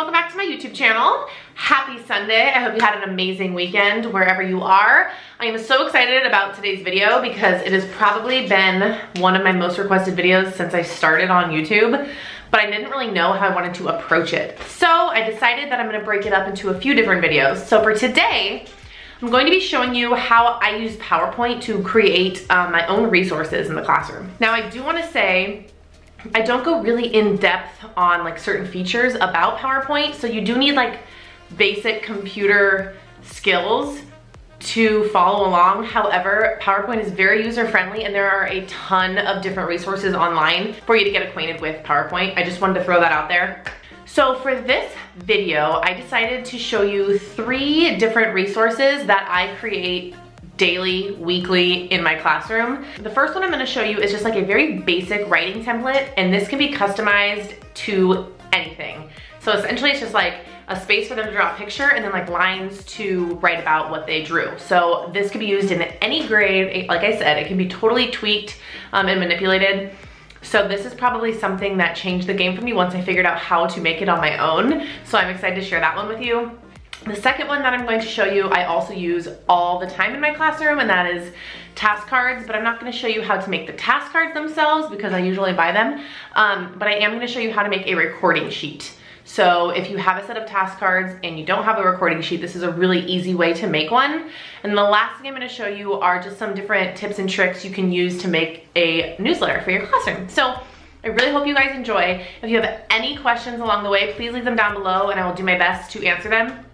welcome back to my YouTube channel. Happy Sunday. I hope you had an amazing weekend wherever you are. I am so excited about today's video because it has probably been one of my most requested videos since I started on YouTube, but I didn't really know how I wanted to approach it. So I decided that I'm gonna break it up into a few different videos. So for today, I'm going to be showing you how I use PowerPoint to create my own resources in the classroom. Now I do wanna say, I don't go really in depth on like certain features about PowerPoint, so you do need like basic computer skills to follow along. However, PowerPoint is very user-friendly and there are a ton of different resources online for you to get acquainted with PowerPoint. I just wanted to throw that out there. So for this video, I decided to show you 3 different resources that I create daily, weekly in my classroom. The first one I'm gonna show you is just like a very basic writing template, and this can be customized to anything. So essentially it's just like a space for them to draw a picture and then like lines to write about what they drew. So this could be used in any grade. Like I said, it can be totally tweaked and manipulated. So this is probably something that changed the game for me once I figured out how to make it on my own. So I'm excited to share that one with you. The second one that I'm going to show you, I also use all the time in my classroom, and that is task cards, but I'm not gonna show you how to make the task cards themselves because I usually buy them, but I am gonna show you how to make a recording sheet. So if you have a set of task cards and you don't have a recording sheet, this is a really easy way to make one. And the last thing I'm gonna show you are just some different tips and tricks you can use to make a newsletter for your classroom. So I really hope you guys enjoy. If you have any questions along the way, please leave them down below and I will do my best to answer them.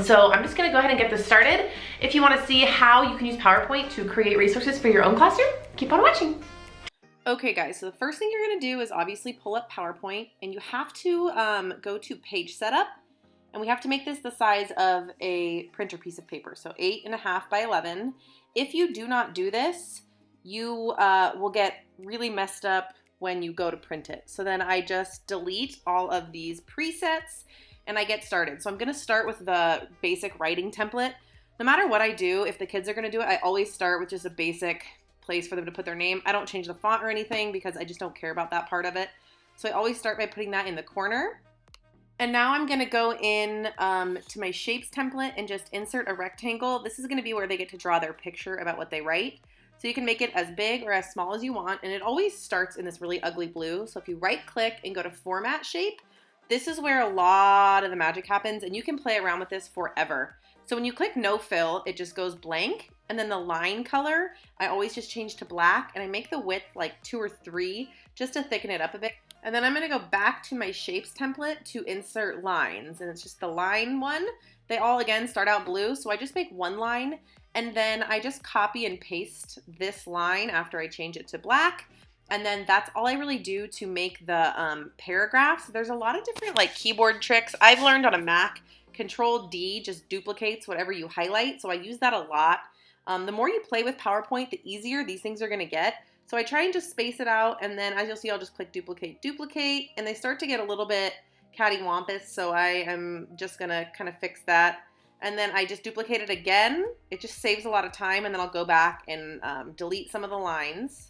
So I'm just gonna go ahead and get this started. If you wanna see how you can use PowerPoint to create resources for your own classroom, keep on watching. Okay guys, so the first thing you're gonna do is obviously pull up PowerPoint, and you have to go to page setup, and we have to make this the size of a printer piece of paper, so 8.5 by 11. If you do not do this, you will get really messed up when you go to print it. So then I just delete all of these presets and I get started. So I'm gonna start with the basic writing template. No matter what I do, if the kids are gonna do it, I always start with just a basic place for them to put their name. I don't change the font or anything because I just don't care about that part of it. So I always start by putting that in the corner. And now I'm gonna go in to my shapes template and just insert a rectangle. This is gonna be where they get to draw their picture about what they write. So you can make it as big or as small as you want, and it always starts in this really ugly blue. So if you right click and go to format shape, this is where a lot of the magic happens, and you can play around with this forever. So when you click no fill, it just goes blank, and then the line color, I always just change to black, and I make the width like 2 or 3 just to thicken it up a bit. And then I'm gonna go back to my shapes template to insert lines, and it's just the line one. They all, again, start out blue, so I just make one line, and then I just copy and paste this line after I change it to black. And then that's all I really do to make the paragraphs. There's a lot of different like keyboard tricks. I've learned on a Mac, Control D just duplicates whatever you highlight. So I use that a lot. The more you play with PowerPoint, the easier these things are gonna get. So I try and just space it out. And then as you'll see, I'll just click duplicate, duplicate. And they start to get a little bit cattywampus. So I am just gonna kind of fix that. And then I just duplicate it again. It just saves a lot of time. And then I'll go back and delete some of the lines.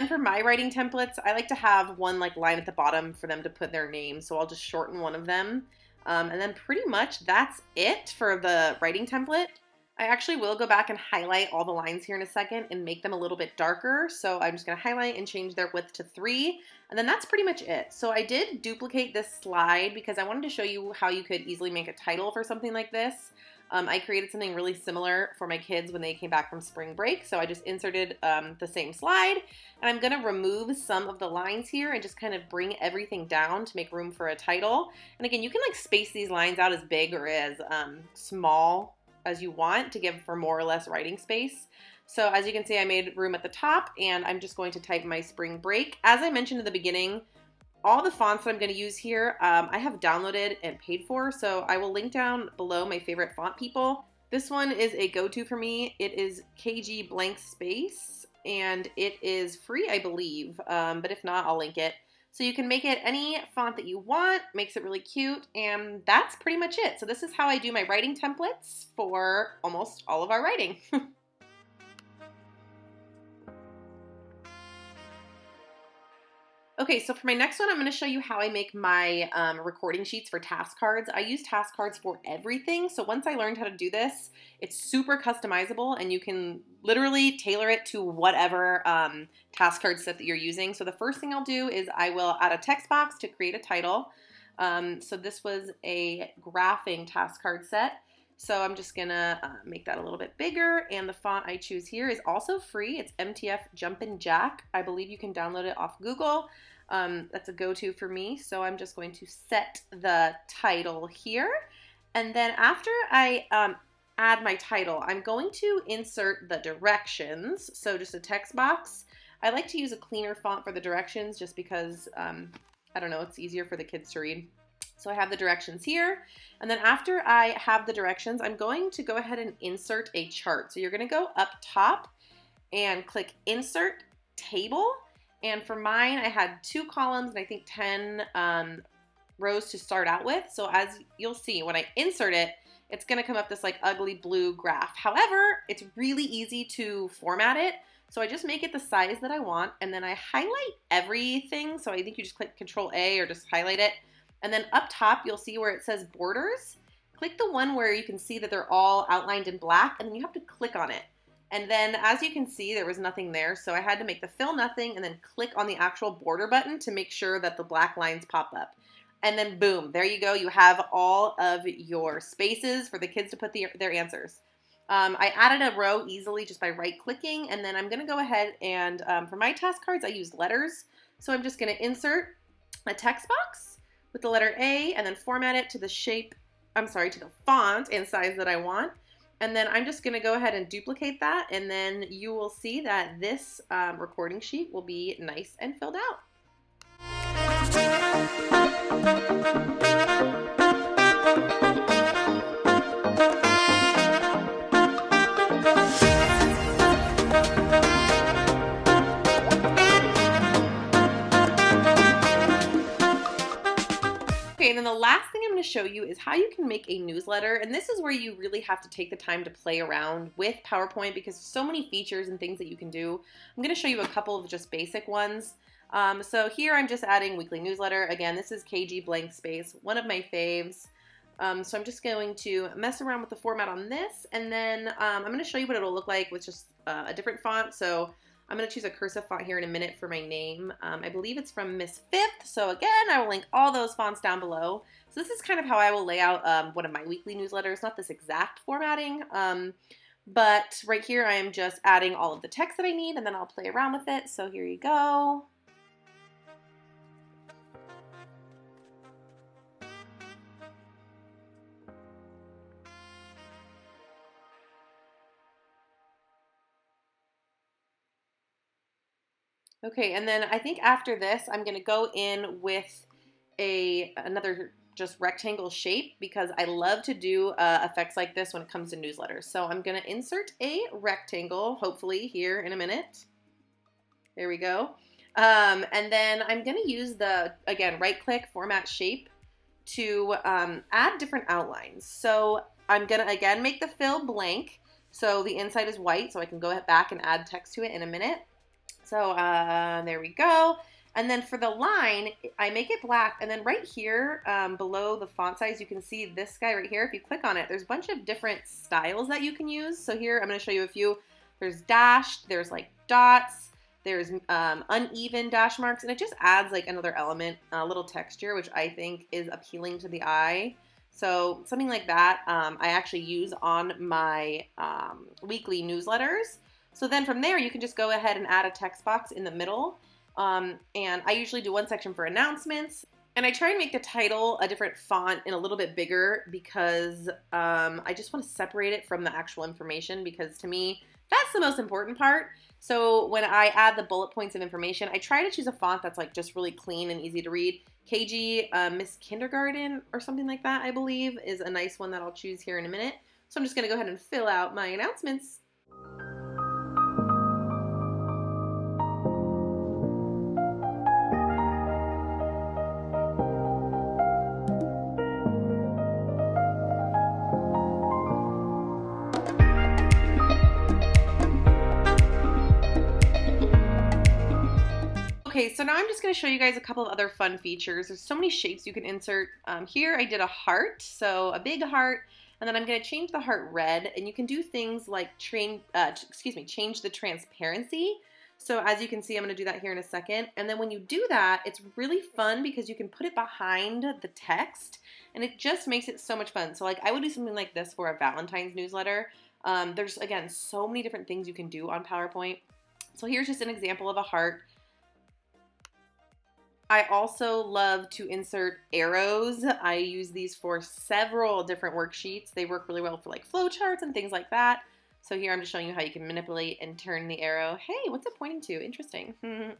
And for my writing templates, I like to have one like line at the bottom for them to put their name. So I'll just shorten one of them. And then pretty much that's it for the writing template. I actually will go back and highlight all the lines here in a second and make them a little bit darker. So I'm just gonna highlight and change their width to 3. And then that's pretty much it. So I did duplicate this slide because I wanted to show you how you could easily make a title for something like this. I created something really similar for my kids when they came back from spring break. So I just inserted the same slide, and I'm gonna remove some of the lines here and just kind of bring everything down to make room for a title. And again, you can like space these lines out as big or as small as you want to give for more or less writing space. So as you can see, I made room at the top, and I'm just going to type my spring break. As I mentioned in the beginning, all the fonts that I'm going to use here, I have downloaded and paid for, so I will link down below my favorite font people. This one is a go-to for me. It is KG blank space, and it is free, I believe, but if not, I'll link it. So you can make it any font that you want, makes it really cute, and that's pretty much it. So this is how I do my writing templates for almost all of our writing. Okay, so for my next one, I'm going to show you how I make my recording sheets for task cards. I use task cards for everything, so once I learned how to do this, it's super customizable, and you can literally tailor it to whatever task card set that you're using. So the first thing I'll do is I will add a text box to create a title. So this was a graphing task card set. So I'm just gonna make that a little bit bigger, and the font I choose here is also free. It's MTF Jumpin' Jack. I believe you can download it off Google. That's a go-to for me. So I'm just going to set the title here, and then after I add my title, I'm going to insert the directions. So just a text box. I like to use a cleaner font for the directions just because I don't know, it's easier for the kids to read. So I have the directions here, and then after I have the directions, I'm going to go ahead and insert a chart. So you're going to go up top and click Insert Table, and for mine, I had 2 columns and I think 10 rows to start out with. So as you'll see, when I insert it, it's going to come up this like ugly blue graph. However, it's really easy to format it. So I just make it the size that I want, and then I highlight everything. So I think you just click Control A or just highlight it. And then up top, you'll see where it says borders. Click the one where you can see that they're all outlined in black, and then you have to click on it. And then as you can see, there was nothing there, so I had to make the fill nothing and then click on the actual border button to make sure that the black lines pop up. And then boom, there you go. You have all of your spaces for the kids to put their answers. I added a row easily just by right-clicking, and then I'm going to go ahead and for my task cards, I used letters. So I'm just going to insert a text box with the letter A and then format it to the to the font and size that I want. And then I'm just going to go ahead and duplicate that, and then you will see that this recording sheet will be nice and filled out. Okay, and then the last thing I'm going to show you is how you can make a newsletter, and this is where you really have to take the time to play around with PowerPoint because there's so many features and things that you can do. I'm going to show you a couple of just basic ones. So here I'm just adding weekly newsletter. Again, this is KG blank space, one of my faves. So I'm just going to mess around with the format on this, and then I'm going to show you what it'll look like with just a different font. So I'm going to choose a cursive font here in a minute for my name. I believe it's from Miss Fifth. So again, I will link all those fonts down below. So this is kind of how I will lay out one of my weekly newsletters. Not this exact formatting, but right here I am just adding all of the text that I need, and then I'll play around with it. So here you go. Okay, and then I think after this, I'm going to go in with another just rectangle shape because I love to do effects like this when it comes to newsletters. So I'm going to insert a rectangle, hopefully here in a minute. There we go. And then I'm going to use again, right-click, format shape to add different outlines. So I'm going to, again, make the fill blank. So the inside is white, so I can go back and add text to it in a minute. So there we go. And then for the line, I make it black. And then right here below the font size, you can see this guy right here. If you click on it, there's a bunch of different styles that you can use. So here, I'm going to show you a few. There's dashed, there's like dots, there's uneven dash marks, and it just adds like another element, a little texture, which I think is appealing to the eye. So something like that I actually use on my weekly newsletters. So then from there, you can just go ahead and add a text box in the middle. And I usually do one section for announcements. And I try and make the title a different font and a little bit bigger because I just want to separate it from the actual information because to me, that's the most important part. So when I add the bullet points of information, I try to choose a font that's like just really clean and easy to read. KG Miss Kindergarten or something like that, I believe, is a nice one that I'll choose here in a minute. So I'm just going to go ahead and fill out my announcements. Okay, so now I'm just going to show you guys a couple of other fun features. There's so many shapes you can insert. Here I did a heart, so a big heart, and then I'm going to change the heart red, and you can do things like change the transparency. So as you can see, I'm going to do that here in a second. And then when you do that, it's really fun because you can put it behind the text, and it just makes it so much fun. So like I would do something like this for a Valentine's newsletter. There's, again, so many different things you can do on PowerPoint. So here's just an example of a heart. I also love to insert arrows. I use these for several different worksheets. They work really well for like flowcharts and things like that. So here I'm just showing you how you can manipulate and turn the arrow. Hey, what's it pointing to? Interesting. You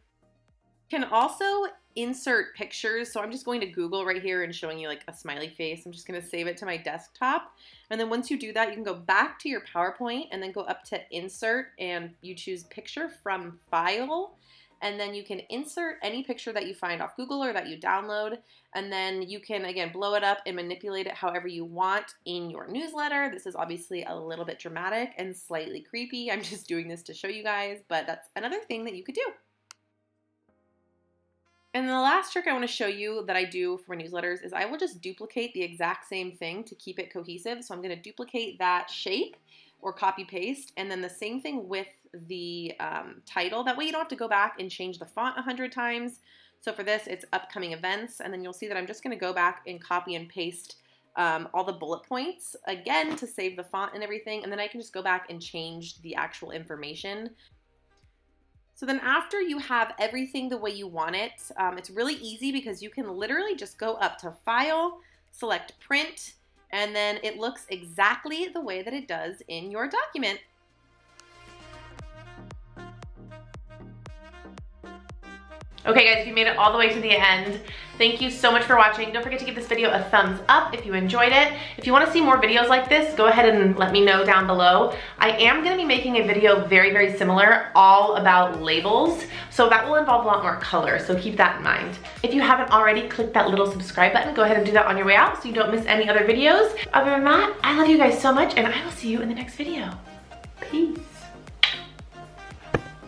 can also insert pictures. So I'm just going to Google right here and showing you like a smiley face. I'm just going to save it to my desktop. And then once you do that, you can go back to your PowerPoint and then go up to Insert, and you choose Picture from File. And then you can insert any picture that you find off Google or that you download. And then you can, again, blow it up and manipulate it however you want in your newsletter. This is obviously a little bit dramatic and slightly creepy. I'm just doing this to show you guys, but that's another thing that you could do. And the last trick I want to show you that I do for newsletters is I will just duplicate the exact same thing to keep it cohesive. So I'm going to duplicate that shape or copy paste, and then the same thing with the title. That way you don't have to go back and change the font 100 times. So for this, it's upcoming events, and then you'll see that I'm just going to go back and copy and paste all the bullet points again to save the font and everything, and then I can just go back and change the actual information. So then after you have everything the way you want it, it's really easy because you can literally just go up to File, select Print, and then it looks exactly the way that it does in your document. Okay guys, if you made it all the way to the end, thank you so much for watching. Don't forget to give this video a thumbs up if you enjoyed it. If you want to see more videos like this, go ahead and let me know down below. I am going to be making a video very, very similar, all about labels. So that will involve a lot more color, so keep that in mind. If you haven't already, click that little subscribe button. Go ahead and do that on your way out so you don't miss any other videos. Other than that, I love you guys so much, and I will see you in the next video. Peace.